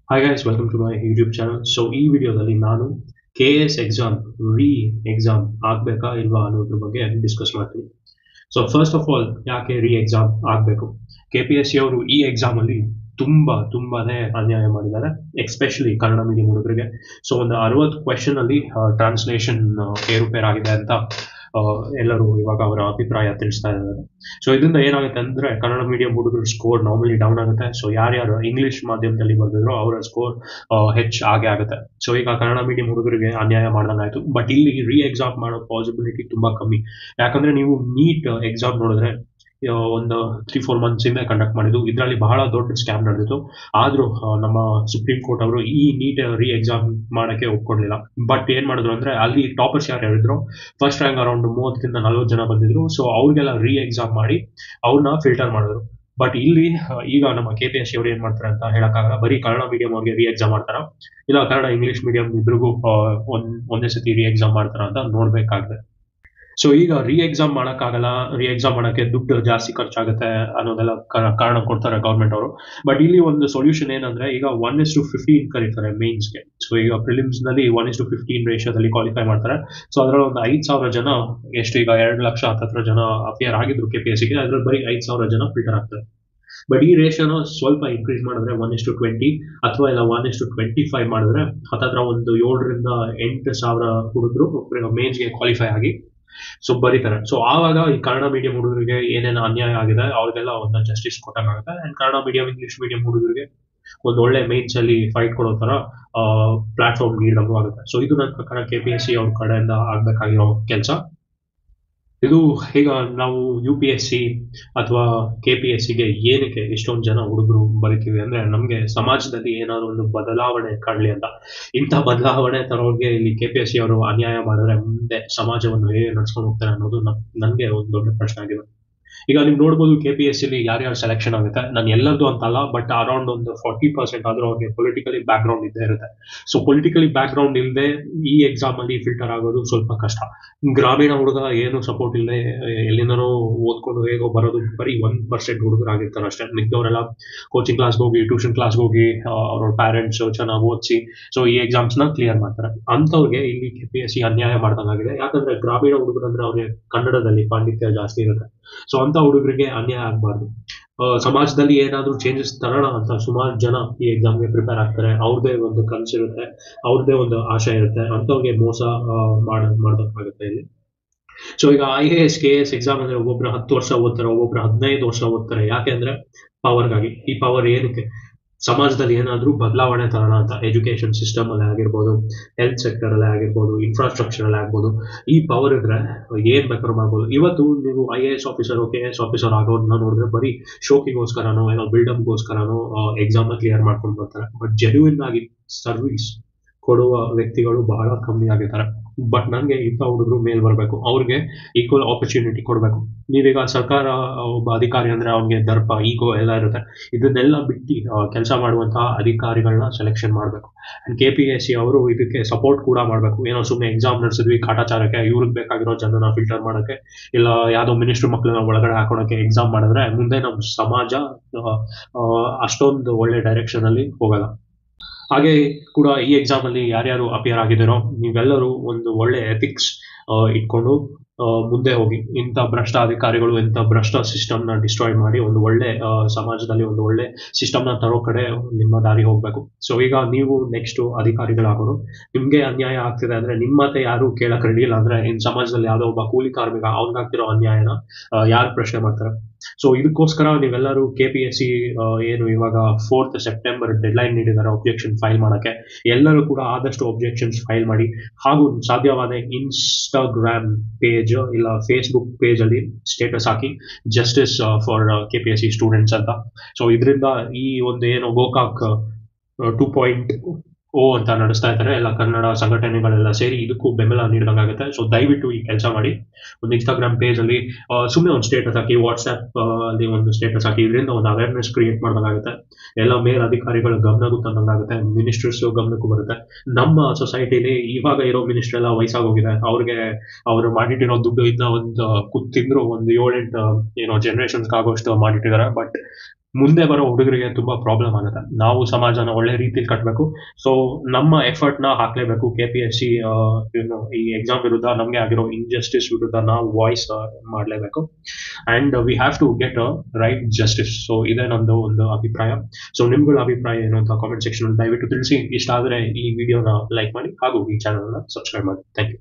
Hi guys, welcome to my YouTube channel. So ಈ ವಿಡಿಯೋದಲ್ಲಿ ನಾನು KS ಎಕ್ಸಾಮ್ ಎಕ್ಸಾಮ್ ಆಗ್ಬೇಕಾ ಇಲ್ವಾ ಅನ್ನೋದ್ರ ಬಗ್ಗೆ ಡಿಸ್ಕಸ್ ಮಾಡ್ತೀನಿ. ಸೊ ಫಸ್ಟ್ ಆಫ್ ಆಲ್ ಯಾಕೆ ಎಕ್ಸಾಮ್ ಆಗಬೇಕು? KPSC ಅವರು ಈ ಎಕ್ಸಾಮ್ ಅಲ್ಲಿ ತುಂಬಾನೇ ಅನ್ಯಾಯ ಮಾಡಿದ್ದಾರೆ, ಎಕ್ಸ್ಪೆಷಲಿ ಕನ್ನಡ ಮೀಡಿಯಂ ಹುಡುಗರಿಗೆ. ಸೊ ಒಂದು 60 ಕ್ವೆಶನ್ ಅಲ್ಲಿ ಟ್ರಾನ್ಸ್ಲೇಷನ್ ಏರುಪೇರ್ ಆಗಿದೆ ಅಂತ ಎಲ್ಲರೂ ಇವಾಗ ಅವರ ಅಭಿಪ್ರಾಯ ತಿಳಿಸ್ತಾ ಇದ್ದಾರೆ. ಸೊ ಇದರಿಂದ ಏನಾಗುತ್ತೆ ಅಂದ್ರೆ ಕನ್ನಡ ಮೀಡಿಯಂ ಹುಡುಗರ ಸ್ಕೋರ್ ನಾರ್ಮಲಿ ಡೌನ್ ಆಗುತ್ತೆ. ಸೊ ಯಾರ್ಯಾರು ಇಂಗ್ಲಿಷ್ ಮಾಧ್ಯಮದಲ್ಲಿ ಬಂದಿದ್ರು ಅವರ ಸ್ಕೋರ್ ಹೆಚ್ಚು ಆಗೇ ಆಗುತ್ತೆ. ಸೊ ಈಗ ಕನ್ನಡ ಮೀಡಿಯಂ ಹುಡುಗರಿಗೆ ಅನ್ಯಾಯ ಮಾಡ್ದಂಗಾಯ್ತು. ಬಟ್ ಇಲ್ಲಿ ಎಕ್ಸಾಮ್ ಮಾಡೋ ಪಾಸಿಬಿಲಿಟಿ ತುಂಬಾ ಕಮ್ಮಿ. ಯಾಕಂದ್ರೆ ನೀವು ನೀಟ್ ಎಕ್ಸಾಮ್ ನೋಡಿದ್ರೆ ಒಂದು 3-4 ಮಂತ್ಸ್ ಇಂದ ಕಂಡಕ್ಟ್ ಮಾಡಿದ್ದು, ಇದರಲ್ಲಿ ಬಹಳ ದೊಡ್ಡ ಸ್ಕ್ಯಾಮ್ ನಡೆದಿತ್ತು. ಆದ್ರೂ ನಮ್ಮ ಸುಪ್ರೀಂ ಕೋರ್ಟ್ ಅವರು ಈ ನೀಟ್ ಎಕ್ಸಾಮ್ ಮಾಡಕ್ಕೆ ಒಪ್ಕೊಳ್ಳಿಲ್ಲ. ಬಟ್ ಏನ್ ಮಾಡಿದ್ರು ಅಂದ್ರೆ ಅಲ್ಲಿ ಟಾಪರ್ಸ್ ಯಾರು ಹೇಳಿದ್ರು, ಫಸ್ಟ್ ರ್ಯಾಂಕ್ ಅರೌಂಡ್ 30-40 ಜನ ಬಂದಿದ್ರು. ಸೊ ಅವ್ರಿಗೆಲ್ಲ ಎಕ್ಸಾಮ್ ಮಾಡಿ ಅವ್ರನ್ನ ಫಿಲ್ಟರ್ ಮಾಡಿದ್ರು. ಬಟ್ ಇಲ್ಲಿ ಈಗ ನಮ್ಮ KPSC ಅವ್ರು ಏನ್ ಮಾಡ್ತಾರೆ ಅಂತ ಹೇಳಕ್ಕಾಗಲ್ಲ. ಬರೀ ಕನ್ನಡ ಮೀಡಿಯಂ ಅವ್ರಿಗೆ ಎಕ್ಸಾಮ್ ಮಾಡ್ತಾರ, ಇಲ್ಲ ಕನ್ನಡ ಇಂಗ್ಲಿಷ್ ಮೀಡಿಯಂ ಇಬ್ರಿಗೂ ಒಂದೇ ಸತಿ ಎಕ್ಸಾಮ್ ಮಾಡ್ತಾರ ಅಂತ ನೋಡ್ಬೇಕಾಗಿದೆ. ಸೊ ಈಗ ಎಕ್ಸಾಮ್ ಮಾಡಕ್ಕಾಗಲ್ಲ, ಎಕ್ಸಾಮ್ ಮಾಡಕ್ಕೆ ದುಡ್ಡು ಜಾಸ್ತಿ ಖರ್ಚಾಗುತ್ತೆ ಅನ್ನೋದೆಲ್ಲ ಕಾರಣ ಕೊಡ್ತಾರೆ ಗೌರ್ಮೆಂಟ್ ಅವರು. ಬಟ್ ಇಲ್ಲಿ ಒಂದು ಸೊಲ್ಯೂಷನ್ ಏನಂದ್ರೆ, ಈಗ 1:15 ಕರೀತಾರೆ ಮೇನ್ಸ್ಗೆ. ಸೊ ಈಗ ಪ್ರಿಲಿಮ್ಸ್ ನಲ್ಲಿ 1:15 ರೇಷಿಯೋದಲ್ಲಿ ಕ್ವಾಲಿಫೈ ಮಾಡ್ತಾರೆ. ಸೊ ಅದರಲ್ಲಿ ಒಂದು 5,000 ಜನ, ಎಷ್ಟು ಈಗ 2 ಲಕ್ಷ ಹತ್ತತ್ರ ಜನ ಅಪಿಯರ್ ಆಗಿದ್ರು KPSCಗೆ, ಅದ್ರಲ್ಲಿ ಬರೀ 5,000 ಜನ ಫಿಲ್ಟರ್ ಆಗ್ತಾರೆ. ಬಟ್ ಈ ರೇಷಿಯೋನ ಸ್ವಲ್ಪ ಇನ್ಕ್ರೀಸ್ ಮಾಡಿದ್ರೆ 1:20 ಅಥವಾ ಇಲ್ಲ 1:25 ಮಾಡಿದ್ರೆ ಹತ್ತತ್ರ ಒಂದು 7,000-8,000 ಹುಡುಗರು ಮೇನ್ಸ್ಗೆ ಕ್ವಾಲಿಫೈ ಆಗಿ ಸೊ ಬರೀತಾರೆ. ಸೊ ಆವಾಗ ಈ ಕನ್ನಡ ಮೀಡಿಯಂ ಹುಡುಗರಿಗೆ ಏನೇನು ಅನ್ಯಾಯ ಆಗಿದೆ ಅವ್ರಿಗೆಲ್ಲ ಒಂದು ಜಸ್ಟಿಸ್ ಕೊಟ್ಟಾಗುತ್ತೆ. And Kannada medium English medium ಹುಡುಗರಿಗೆ ಒಂದು ಒಳ್ಳೆ ಮೇನ್ಸ್ ಅಲ್ಲಿ ಫೈಟ್ ಕೊಡೋ ತರ ಪ್ಲಾಟ್ಫಾರ್ಮ್ ನೀಡಂಗೂ ಆಗುತ್ತೆ. ಸೊ ಇದು ನನ್ನ ಪ್ರಕಾರ KPSC ಅವ್ರ ಕಡೆಯಿಂದ ಆಗ್ಬೇಕಾಗಿರೋ ಕೆಲಸ. ಇದು ಈಗ ನಾವು UPSC ಅಥವಾ KPSCಗೆ ಏನಕ್ಕೆ ಇಷ್ಟೊಂದು ಜನ ಹುಡುಗರು ಬರೀತೀವಿ ಅಂದ್ರೆ, ನಮ್ಗೆ ಸಮಾಜದಲ್ಲಿ ಏನಾದ್ರು ಒಂದು ಬದಲಾವಣೆ ಕಾಣಲಿ ಅಂತ. ಇಂಥ ಬದಲಾವಣೆ ತರೋರಿಗೆ ಇಲ್ಲಿ KPSC ಅವರು ಅನ್ಯಾಯ ಮಾಡಿದ್ರೆ ಮುಂದೆ ಸಮಾಜವನ್ನು ಹೇಗೆ ನಡ್ಸ್ಕೊಂಡು ಹೋಗ್ತಾರೆ ಅನ್ನೋದು ನನ್ಗೆ ಒಂದು ದೊಡ್ಡ ಪ್ರಶ್ನೆ ಆಗಿದೆ. ಈಗ ನೀವು ನೋಡ್ಬೋದು KPSCಲಿ ಯಾರ್ಯಾರು ಸೆಲೆಕ್ಷನ್ ಆಗುತ್ತೆ, ನಾನು ಎಲ್ಲದ್ದು ಅಂತಲ್ಲ, ಬಟ್ ಅರೌಂಡ್ ಒಂದು 40% ಆದ್ರೂ ಅವ್ರಿಗೆ ಪೊಲಿಟಿಕಲಿ ಬ್ಯಾಕ್ ಗ್ರೌಂಡ್ ಇದ್ದೇ ಇರುತ್ತೆ. ಸೊ ಪೊಲಿಟಿಕಲಿ ಬ್ಯಾಕ್ ಗ್ರೌಂಡ್ ಇಲ್ಲದೆ ಈ ಎಕ್ಸಾಮ್ ಅಲ್ಲಿ ಫಿಲ್ಟರ್ ಆಗೋದು ಸ್ವಲ್ಪ ಕಷ್ಟ. ಗ್ರಾಮೀಣ ಹುಡುಗ ಏನು ಸಪೋರ್ಟ್ ಇಲ್ಲದೆ ಎಲ್ಲಿಂದನೋ ಓದ್ಕೊಂಡು ಹೇಗೋ ಬರೋದು ಬರೀ 1% ಹುಡುಗರು ಆಗಿರ್ತಾರೆ ಅಷ್ಟೇ. ಮಿಕ್ಕವರೆಲ್ಲ ಕೋಚಿಂಗ್ ಕ್ಲಾಸ್ಗೆ ಹೋಗಿ, ಟ್ಯೂಷನ್ ಕ್ಲಾಸ್ಗೆ ಹೋಗಿ ಅವ್ರ ಪ್ಯಾರೆಂಟ್ಸ್ ಚೆನ್ನಾಗಿ ಓದಿಸಿ ಸೊ ಈ ಎಕ್ಸಾಮ್ಸ್ ನ ಕ್ಲಿಯರ್ ಮಾಡ್ತಾರೆ. ಅಂತವ್ರಿಗೆ ಇಲ್ಲಿ KPSC ಅನ್ಯಾಯ ಮಾಡ್ದಂಗಾಗಿದೆ. ಯಾಕಂದ್ರೆ ಗ್ರಾಮೀಣ ಹುಡುಗರು ಅಂದ್ರೆ ಅವ್ರಿಗೆ ಕನ್ನಡದಲ್ಲಿ ಪಾಂಡಿತ್ಯ ಜಾಸ್ತಿ ಇರುತ್ತೆ. ಸೊ ಅಂತ ಹುಡುಗರಿಗೆ ಅನ್ಯಾಯ ಆಗಬಾರ್ದು. ಸಮಾಜದಲ್ಲಿ ಏನಾದ್ರೂ ಚೇಂಜಸ್ ತರೋಣ ಅಂತ ಸುಮಾರು ಜನ ಈ ಎಕ್ಸಾಮ್ಗೆ ಪ್ರಿಪೇರ್ ಆಗ್ತಾರೆ. ಅವ್ರದೇ ಒಂದು ಕನಸಿರುತ್ತೆ, ಅವ್ರದೇ ಒಂದು ಆಶೆ ಇರುತ್ತೆ. ಅಂತವ್ರಿಗೆ ಮೋಸ ಮಾಡೋದಕ್ಕಾಗುತ್ತೆ ಇಲ್ಲಿ. ಸೊ ಈಗ IAS KS ಎಕ್ಸಾಮ್ ಅಂದ್ರೆ ಒಬ್ಬೊಬ್ರು 10 ವರ್ಷ ಓದ್ತಾರೆ, ಒಬ್ಬೊಬ್ರು 15 ವರ್ಷ ಓದ್ತಾರೆ. ಯಾಕೆಂದ್ರೆ ಪವರ್ಗಾಗಿ. ಈ ಪವರ್ ಏನಕ್ಕೆ? ಸಮಾಜದಲ್ಲಿ ಏನಾದ್ರೂ ಬದಲಾವಣೆ ತರೋಣ ಅಂತ. ಎಜುಕೇಶನ್ ಸಿಸ್ಟಮ್ ಅಲ್ಲಿ ಆಗಿರ್ಬೋದು, ಹೆಲ್ತ್ ಸೆಕ್ಟರ್ ಅಲ್ಲಿ ಆಗಿರ್ಬೋದು, ಇನ್ಫ್ರಾಸ್ಟ್ರಕ್ಚರ್ ಅಲ್ಲಿ ಆಗ್ಬೋದು. ಈ ಪವರ್ ಇದ್ರೆ ಏನ್ ಬೇಕಾದ್ರೂ ಮಾಡ್ಬೋದು. ಇವತ್ತು ನೀವು IAS ಆಫೀಸರ್ KS ಆಫೀಸರ್ ಆಗೋದನ್ನ ನೋಡಿದ್ರೆ ಬರೀ ಶೋಕಿಗೋಸ್ಕರನೋ ಏನೋ ಬಿಲ್ಡಪ್ಗೋಸ್ಕರನೋ ಎಕ್ಸಾಮ್ ಕ್ಲಿಯರ್ ಮಾಡ್ಕೊಂಡು ಬರ್ತಾರೆ. ಬಟ್ ಜೆನ್ಯೂನ್ ಆಗಿ ಸರ್ವಿಸ್ ಕೊಡುವ ವ್ಯಕ್ತಿಗಳು ಬಹಳ ಕಮ್ಮಿ ಆಗಿದ್ದಾರೆ. ಬಟ್ ನನಗೆ ಇಂಥ ಹುಡುಗರು ಮೇಲ್ ಬರಬೇಕು, ಅವ್ರಿಗೆ ಈಕ್ವಲ್ ಆಪರ್ಚುನಿಟಿ ಕೊಡಬೇಕು. ನೀವೀಗ ಸರ್ಕಾರ ಒಬ್ಬ ಅಧಿಕಾರಿ ಅಂದ್ರೆ ಅವ್ನಿಗೆ ದರ್ಪ, ಈಗೋ ಎಲ್ಲ ಇರುತ್ತೆ. ಇದನ್ನೆಲ್ಲ ಬಿಟ್ಟು ಕೆಲಸ ಮಾಡುವಂತಹ ಅಧಿಕಾರಿಗಳನ್ನ ಸೆಲೆಕ್ಷನ್ ಮಾಡಬೇಕು. ಅಂಡ್ KPSC ಅವರು ಇದಕ್ಕೆ ಸಪೋರ್ಟ್ ಕೂಡ ಮಾಡಬೇಕು. ಏನೋ ಸುಮ್ಮನೆ ಎಕ್ಸಾಮ್ ನಡೆಸಿದ್ವಿ ಕಾಟಾಚಾರಕ್ಕೆ, ಇವ್ರಿಗೆ ಬೇಕಾಗಿರೋ ಜನನ ಫಿಲ್ಟರ್ ಮಾಡೋಕ್ಕೆ, ಇಲ್ಲ ಯಾವ್ದೋ ಮಿನಿಸ್ಟರ್ ಮಕ್ಕಳನ್ನ ಒಳಗಡೆ ಹಾಕೋಣಕ್ಕೆ ಎಕ್ಸಾಮ್ ಮಾಡಿದ್ರೆ ಮುಂದೆ ನಮ್ಮ ಸಮಾಜ ಅಷ್ಟೊಂದು ಒಳ್ಳೆ ಡೈರೆಕ್ಷನ್ ಅಲ್ಲಿ ಹೋಗಲ್ಲ. ಹಾಗೆ ಕೂಡ ಈ ಎಕ್ಸಾಮ್ ಅಲ್ಲಿ ಯಾರ್ಯಾರು ಅಪಿಯರ್ ಆಗಿದ್ದೀರೋ ನೀವೆಲ್ಲರೂ ಒಂದು ಒಳ್ಳೆ ಎಥಿಕ್ಸ್ ಇಟ್ಕೊಂಡು ಮುಂದೆ ಹೋಗಿ. ಇಂಥ ಭ್ರಷ್ಟ ಅಧಿಕಾರಿಗಳು, ಇಂಥ ಭ್ರಷ್ಟ ಸಿಸ್ಟಮ್ ನ ಡಿಸ್ಟ್ರಾಯ್ ಮಾಡಿ ಒಂದು ಒಳ್ಳೆ ಸಮಾಜದಲ್ಲಿ ಒಂದು ಒಳ್ಳೆ ಸಿಸ್ಟಮ್ ನ ತರೋ ಕಡೆ ನಿಮ್ಮ ದಾರಿ ಹೋಗ್ಬೇಕು. ಸೊ ಈಗ ನೀವು ನೆಕ್ಸ್ಟ್ ಅಧಿಕಾರಿಗಳಾಗೋರು, ನಿಮ್ಗೆ ಅನ್ಯಾಯ ಆಗ್ತಿದೆ ಅಂದ್ರೆ ನಿಮ್ಮ ಮಾತೆ ಯಾರು ಕೇಳಕ್ ರೆಡಿ ಇಲ್ಲ ಅಂದ್ರೆ ಇನ್ ಸಮಾಜದಲ್ಲಿ ಯಾವ್ದೋ ಒಬ್ಬ ಕೂಲಿ ಕಾರ್ಮಿಕ ಅವ್ನಿಗಾಗ್ತಿರೋ ಅನ್ಯಾಯನ ಯಾರು ಪ್ರಶ್ನೆ ಮಾಡ್ತಾರೆ? ಸೊ ಇದಕ್ಕೋಸ್ಕರ ನೀವೆಲ್ಲರೂ KPSC ಏನು ಇವಾಗ 4th ಸೆಪ್ಟೆಂಬರ್ ಡೆಡ್ಲೈನ್ ನೀಡಿದ್ದಾರೆ ಒಬ್ಜೆಕ್ಷನ್ ಫೈಲ್ ಮಾಡಕ್ಕೆ. ಎಲ್ಲರೂ ಕೂಡ ಆದಷ್ಟು ಒಬ್ಜೆಕ್ಷನ್ಸ್ ಫೈಲ್ ಮಾಡಿ. ಹಾಗೂ ಸಾಧ್ಯವಾದ ಇನ್ಸ್ಟಾಗ್ರಾಮ್ ಪೇಜ್ ಇಲ್ಲ ಫೇಸ್ಬುಕ್ ಪೇಜ್ ಅಲ್ಲಿ status hockey, justice for KPSC students ಅಂತ. ಸೊ ಇದರಿಂದ ಈ ಒಂದು ಏನು ಗೋಕಾಕ್ 2.0 ಅಂತ ನಡೆಸ್ತಾ ಇದ್ದಾರೆ ಎಲ್ಲ ಕನ್ನಡ ಸಂಘಟನೆಗಳೆಲ್ಲ ಸೇರಿ, ಇದಕ್ಕೂ ಬೆಂಬಲ ನೀಡಿದಂಗಾಗುತ್ತೆ. ಸೊ ದಯವಿಟ್ಟು ಈ ಕೆಲಸ ಮಾಡಿ. ಒಂದು ಇನ್ಸ್ಟಾಗ್ರಾಮ್ ಪೇಜ್ ಅಲ್ಲಿ ಸುಮ್ಮನೆ ಒಂದು ಸ್ಟೇಟಸ್ ಹಾಕಿ, ವಾಟ್ಸ್ಆಪ್ ಅಲ್ಲಿ ಒಂದು ಸ್ಟೇಟಸ್ ಹಾಕಿ. ಇದರಿಂದ ಒಂದು ಅವೇರ್ನೆಸ್ ಕ್ರಿಯೇಟ್ ಮಾಡ್ದಂಗಾಗುತ್ತೆ. ಎಲ್ಲ ಮೇಲಧಿಕಾರಿಗಳ ಗಮನಕ್ಕೂ ತಂದಂಗಾಗುತ್ತೆ, ಮಿನಿಸ್ಟರ್ಸ್ ಗಮನಕ್ಕೂ ಬರುತ್ತೆ. ನಮ್ಮ ಸೊಸೈಟಿಲಿ ಇವಾಗ ಇರೋ ಮಿನಿಸ್ಟರ್ ಎಲ್ಲ ವಯಸ್ಸಾಗೋಗಿದೆ. ಅವ್ರಿಗೆ ಅವ್ರು ಮಾಡಿಟ್ಟಿರೋ ದುಡ್ಡು ಇನ್ನ ಒಂದು ತಿಂದ್ರು ಒಂದು 7-8 ಏನೋ ಜನರೇಷನ್ಸ್ ಆಗೋಷ್ಟು ಮಾಡಿಟ್ಟಿದ್ದಾರೆ. ಬಟ್ ಮುಂದೆ ಬರೋ ಹುಡುಗರಿಗೆ ತುಂಬಾ ಪ್ರಾಬ್ಲಮ್ ಆಗುತ್ತೆ. ನಾವು ಸಮಾಜನ ಒಳ್ಳೆ ರೀತಿಯಲ್ಲಿ ಕಟ್ಟಬೇಕು. ಸೊ ನಮ್ಮ ಎಫರ್ಟ್ನ ಹಾಕ್ಲೇಬೇಕು. KPSC ಈ ಎಕ್ಸಾಮ್ ವಿರುದ್ಧ ನಮಗೆ ಆಗಿರೋ ಇನ್ಜಸ್ಟಿಸ್ ವಿರುದ್ಧ ನಾವು ವಾಯ್ಸ್ ಮಾಡಲೇಬೇಕು. And we have to get a right justice. So ಇದೇ ನಂದು ಒಂದು ಅಭಿಪ್ರಾಯ. ಸೊ ನಿಮ್ಗಳ ಅಭಿಪ್ರಾಯ ಏನು ಅಂತ ಕಾಮೆಂಟ್ ಸೆಕ್ಷನ್ ದಯವಿಟ್ಟು ತಿಳಿಸಿ. ಇಷ್ಟ ಆದರೆ ಈ ವಿಡಿಯೋನ ಲೈಕ್ ಮಾಡಿ ಹಾಗೂ ಈ ಚಾನಲ್ನ ಸಬ್ಸ್ಕ್ರೈಬ್ ಮಾಡಿ. Thank you.